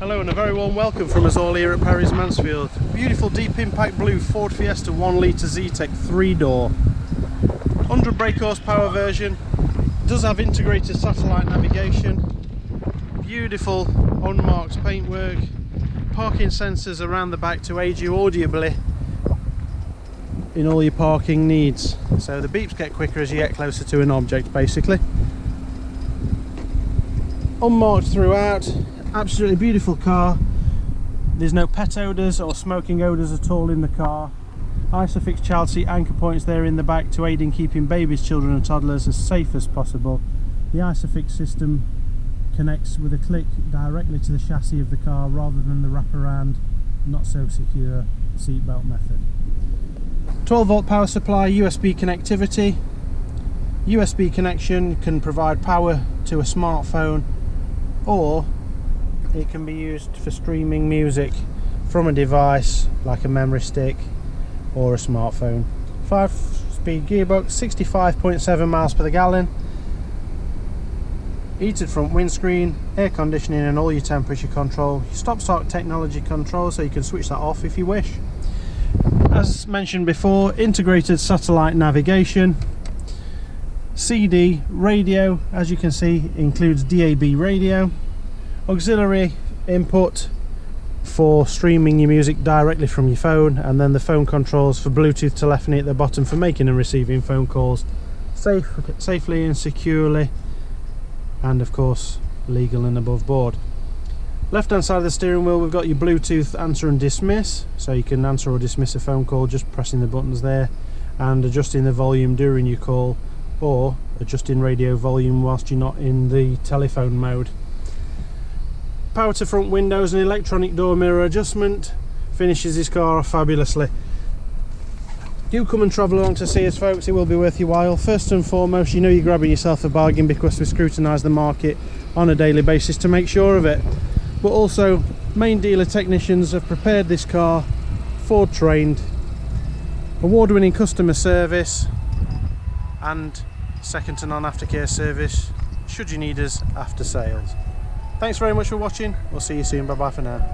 Hello and a very warm welcome from us all here at Perrys Mansfield. Beautiful deep impact blue Ford Fiesta 1 litre Z-Tech 3-door. 100 brake horsepower version. Does have integrated satellite navigation. Beautiful unmarked paintwork. Parking sensors around the back to aid you audibly in all your parking needs. So the beeps get quicker as you get closer to an object basically. Unmarked throughout. Absolutely beautiful car. There's no pet odours or smoking odours at all in the car. Isofix child seat anchor points there in the back to aid in keeping babies, children and toddlers as safe as possible. The Isofix system connects with a click directly to the chassis of the car rather than the wraparound, not so secure seatbelt method. 12 volt power supply, USB connectivity. USB connection can provide power to a smartphone, or it can be used for streaming music from a device like a memory stick or a smartphone. 5-speed gearbox, 65.7 miles per gallon. Heated front windscreen, air conditioning and all your temperature control. Stop start technology control, so you can switch that off if you wish. As mentioned before, integrated satellite navigation. CD radio, as you can see, includes DAB radio. Auxiliary input for streaming your music directly from your phone, and then the phone controls for Bluetooth telephony at the bottom for making and receiving phone calls safely and securely, and of course legal and above board. Left hand side of the steering wheel, we've got your Bluetooth answer and dismiss, so you can answer or dismiss a phone call just pressing the buttons there, and adjusting the volume during your call, or adjusting radio volume whilst you're not in the telephone mode. Power to front windows and electronic door mirror adjustment finishes this car off fabulously. Do come and travel along to see us, folks. It will be worth your while. First and foremost, you know you're grabbing yourself a bargain because we scrutinise the market on a daily basis to make sure of it. But also, main dealer technicians have prepared this car, Ford trained, award-winning customer service, and second to none aftercare service should you need us after sales. Thanks very much for watching. We'll see you soon. Bye bye for now.